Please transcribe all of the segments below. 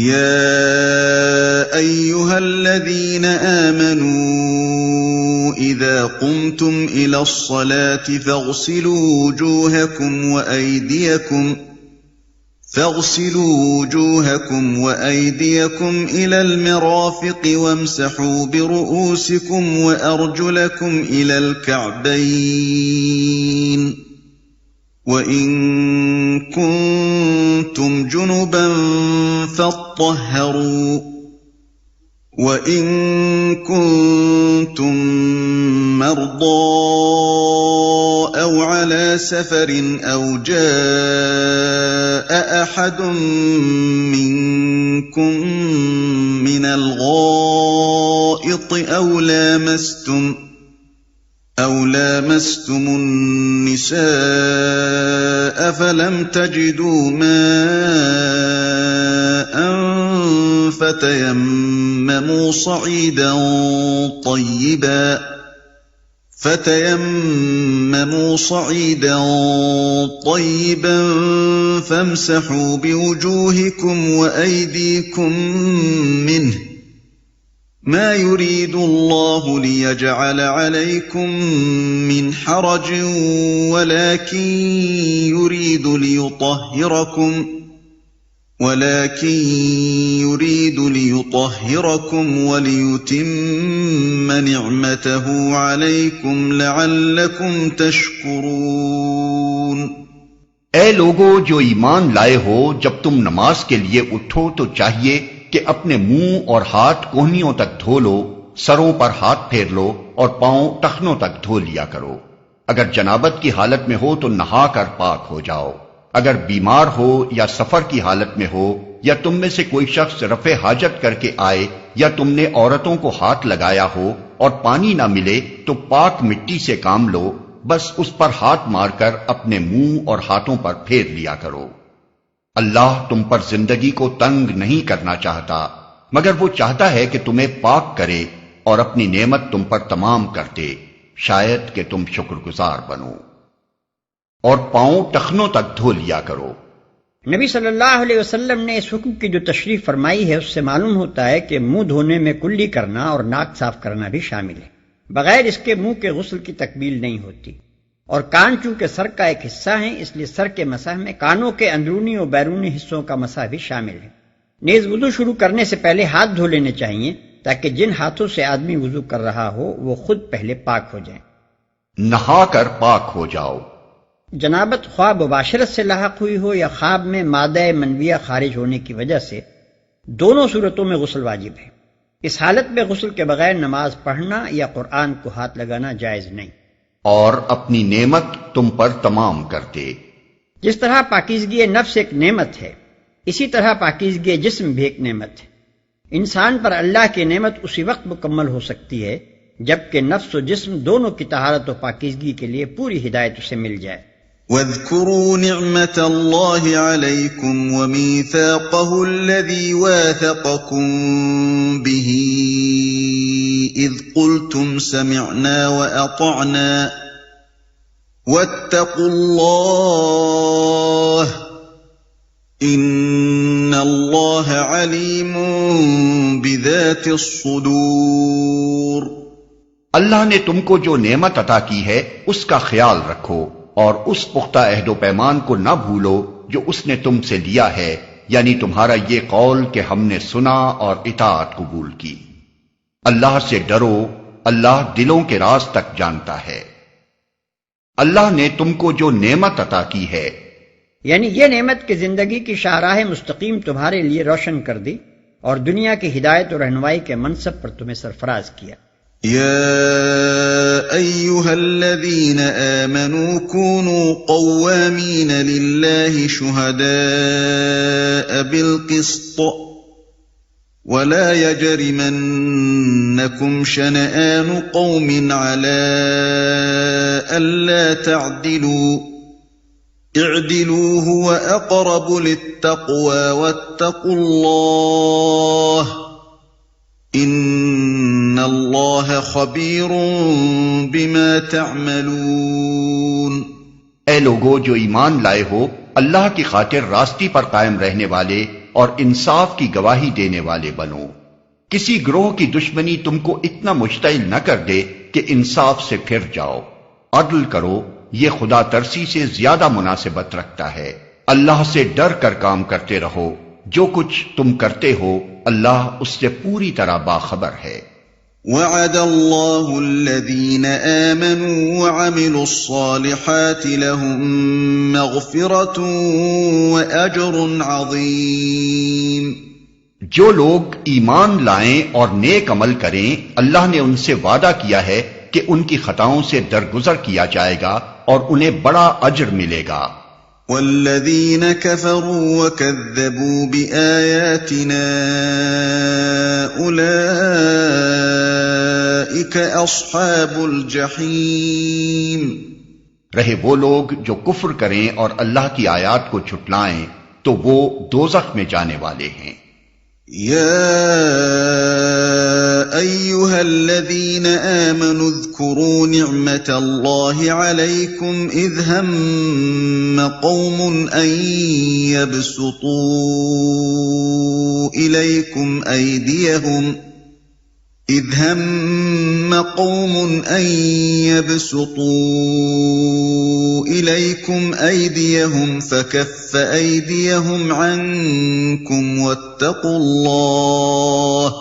يَا أَيُّهَا الَّذِينَ آمَنُوا إِذَا قُمْتُمْ إِلَى الصَّلَاةِ فَاغْسِلُوا وُجُوهَكُمْ وَأَيْدِيَكُمْ إِلَى الْمَرَافِقِ وَامْسَحُوا بِرُءُوسِكُمْ وَأَرْجُلَكُمْ إِلَى الْكَعْبَيْنِ ۚ وَإِن كُنتُمْ جُنُبًا فَاطَّهَّرُوا ۚ وَإِن كُنتُم مَّرْضَىٰ أَوْ عَلَىٰ سَفَرٍ أَوْ جَاءَ أَحَدٌ مِّنكُم مِّنَ الْغَائِطِ أَوْ لَامَسْتُمُ النِّسَاءَ فَلَمْ تَجِدُوا مَاءً فتيمموا صعيدا طيبا فامسحوا بوجوهكم وأيديكم منه، ما يريد الله ليجعل عليكم من حرج ولكن يريد ليطهركم وليتم نعمته عليكم لعلكم تشكرون۔ اے لوگو جو ایمان لائے ہو، جب تم نماز کے لیے اٹھو تو چاہیے کہ اپنے منہ اور ہاتھ کوہنیوں تک دھو لو، سروں پر ہاتھ پھیر لو اور پاؤں ٹخنوں تک دھو لیا کرو۔ اگر جنابت کی حالت میں ہو تو نہا کر پاک ہو جاؤ۔ اگر بیمار ہو یا سفر کی حالت میں ہو یا تم میں سے کوئی شخص رفع حاجت کر کے آئے یا تم نے عورتوں کو ہاتھ لگایا ہو اور پانی نہ ملے تو پاک مٹی سے کام لو، بس اس پر ہاتھ مار کر اپنے منہ اور ہاتھوں پر پھیر لیا کرو۔ اللہ تم پر زندگی کو تنگ نہیں کرنا چاہتا، مگر وہ چاہتا ہے کہ تمہیں پاک کرے اور اپنی نعمت تم پر تمام کر دے، شاید کہ تم شکر گزار بنو۔ اور پاؤں ٹخنوں تک دھو لیا کرو۔ نبی صلی اللہ علیہ وسلم نے اس حکم کی جو تشریح فرمائی ہے، اس سے معلوم ہوتا ہے کہ منہ دھونے میں کلی کرنا اور ناک صاف کرنا بھی شامل ہے۔ بغیر اس کے منہ کے غسل کی تکمیل نہیں ہوتی، اور کان چونکہ سر کا ایک حصہ ہیں، اس لیے سر کے مسح میں کانوں کے اندرونی اور بیرونی حصوں کا مسح بھی شامل ہے۔ نیز وضو شروع کرنے سے پہلے ہاتھ دھو لینے چاہیے تاکہ جن ہاتھوں سے آدمی وضو کر رہا ہو وہ خود پہلے پاک ہو جائیں۔ نہا کر پاک ہو جاؤ۔ جنابت خواہ مباشرت سے لاحق ہوئی ہو یا خواب میں مادہ منویہ خارج ہونے کی وجہ سے، دونوں صورتوں میں غسل واجب ہے۔ اس حالت میں غسل کے بغیر نماز پڑھنا یا قرآن کو ہاتھ لگانا جائز نہیں۔ اور اپنی نعمت تم پر تمام کر دے۔ جس طرح پاکیزگی نفس ایک نعمت ہے، اسی طرح پاکیزگی جسم بھی ایک نعمت ہے۔ انسان پر اللہ کی نعمت اسی وقت مکمل ہو سکتی ہے جبکہ نفس و جسم دونوں کی طہارت و پاکیزگی کے لیے پوری ہدایت اسے مل جائے۔ وَاذْكُرُوا نِعْمَةَ اللَّهِ عَلَيْكُمْ وَمِيثَاقَهُ الَّذِي وَاثَقَكُم بِهِ إِذْ قُلْتُمْ سَمِعْنَا وَأَطَعْنَا وَاتَّقُوا اللَّهَ إِنَّ اللَّهَ عَلِيمٌ بِذَاتِ الصُّدُورِ۔ اللہ نے تم کو جو نعمت عطا کی ہے اس کا خیال رکھو، اور اس پختہ عہد و پیمان کو نہ بھولو جو اس نے تم سے لیا ہے، یعنی تمہارا یہ قول کہ ہم نے سنا اور اطاعت قبول کی۔ اللہ سے ڈرو، اللہ دلوں کے راز تک جانتا ہے۔ اللہ نے تم کو جو نعمت عطا کی ہے، یعنی یہ نعمت کہ زندگی کی شاہراہ مستقیم تمہارے لیے روشن کر دی اور دنیا کی ہدایت و رہنمائی کے منصب پر تمہیں سرفراز کیا۔ يَا أَيُّهَا الَّذِينَ آمَنُوا كُونُوا قَوَّامِينَ لِلَّهِ شُهَدَاءَ بِالْقِسْطِ وَلَا يَجْرِمَنَّكُمْ شَنَآنُ قَوْمٍ عَلَىٰ أَلَّا تَعْدِلُوا اعْدِلُوا هُوَ أَقْرَبُ لِلتَّقْوَىٰ وَاتَّقُوا اللَّهَ ان اللہ خبیر بما تعملون۔ اے لوگو جو ایمان لائے ہو، اللہ کی خاطر راستی پر قائم رہنے والے اور انصاف کی گواہی دینے والے بنو۔ کسی گروہ کی دشمنی تم کو اتنا مشتعل نہ کر دے کہ انصاف سے پھر جاؤ۔ عدل کرو، یہ خدا ترسی سے زیادہ مناسبت رکھتا ہے۔ اللہ سے ڈر کر کام کرتے رہو، جو کچھ تم کرتے ہو اللہ اس سے پوری طرح باخبر ہے۔ وعد الله الذين آمنوا وعملوا الصالحات لهم مغفرة وأجر عظيم۔ جو لوگ ایمان لائیں اور نیک عمل کریں، اللہ نے ان سے وعدہ کیا ہے کہ ان کی خطاؤں سے درگزر کیا جائے گا اور انہیں بڑا اجر ملے گا۔ والذين كفروا وكذبوا بآياتنا أولئك أصحاب الجحيم۔ رہے وہ لوگ جو کفر کریں اور اللہ کی آیات کو جھٹلائیں تو وہ دوزخ میں جانے والے ہیں۔ يا أيها الذين آمنوا اذكروا نعمة الله عليكم إذ هم قوم أن يبسطوا إليكم أيديهم فكف أيديهم عنكم واتقوا الله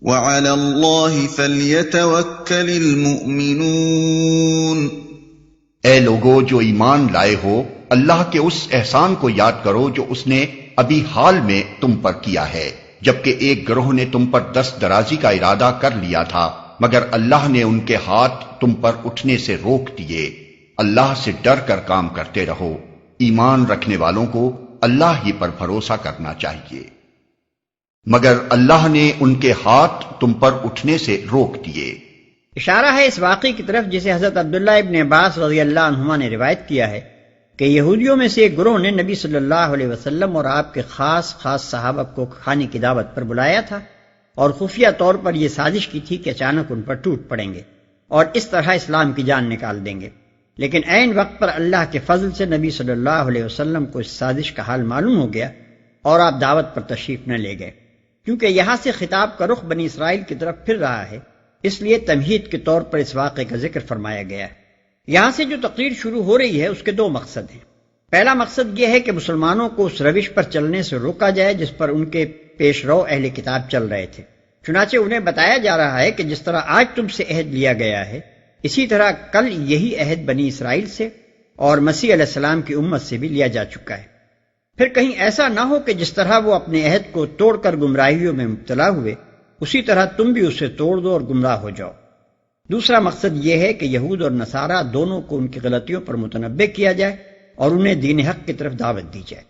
وعلى الله فليتوكل المؤمنون۔ اے لوگو جو ایمان لائے ہو، اللہ کے اس احسان کو یاد کرو جو اس نے ابھی حال میں تم پر کیا ہے، جبکہ ایک گروہ نے تم پر دست درازی کا ارادہ کر لیا تھا، مگر اللہ نے ان کے ہاتھ تم پر اٹھنے سے روک دیے۔ اللہ سے ڈر کر کام کرتے رہو، ایمان رکھنے والوں کو اللہ ہی پر بھروسہ کرنا چاہیے، مگر اللہ نے ان کے ہاتھ تم پر اٹھنے سے روک دیے۔ اشارہ ہے اس واقعے کی طرف جسے حضرت عبداللہ ابن عباس رضی اللہ عنہما نے روایت کیا ہے کہ یہودیوں میں سے ایک گروہ نے نبی صلی اللہ علیہ وسلم اور آپ کے خاص صحابہ کو کھانے کی دعوت پر بلایا تھا، اور خفیہ طور پر یہ سازش کی تھی کہ اچانک ان پر ٹوٹ پڑیں گے اور اس طرح اسلام کی جان نکال دیں گے، لیکن عین وقت پر اللہ کے فضل سے نبی صلی اللہ علیہ وسلم کو اس سازش کا حال معلوم ہو گیا اور آپ دعوت پر تشریف نہ لے گئے۔ کیونکہ یہاں سے خطاب کا رخ بنی اسرائیل کی طرف پھر رہا ہے، اس لیے تمہید کے طور پر اس واقعے کا ذکر فرمایا گیا ہے۔ یہاں سے جو تقریر شروع ہو رہی ہے اس کے دو مقصد ہیں۔ پہلا مقصد یہ ہے کہ مسلمانوں کو اس روش پر چلنے سے روکا جائے جس پر ان کے پیش رو اہل کتاب چل رہے تھے، چنانچہ انہیں بتایا جا رہا ہے کہ جس طرح آج تم سے عہد لیا گیا ہے، اسی طرح کل یہی عہد بنی اسرائیل سے اور مسیح علیہ السلام کی امت سے بھی لیا جا چکا ہے۔ پھر کہیں ایسا نہ ہو کہ جس طرح وہ اپنے عہد کو توڑ کر گمراہیوں میں مبتلا ہوئے، اسی طرح تم بھی اسے توڑ دو اور گمراہ ہو جاؤ۔ دوسرا مقصد یہ ہے کہ یہود اور نصارہ دونوں کو ان کی غلطیوں پر متنبہ کیا جائے اور انہیں دین حق کی طرف دعوت دی جائے۔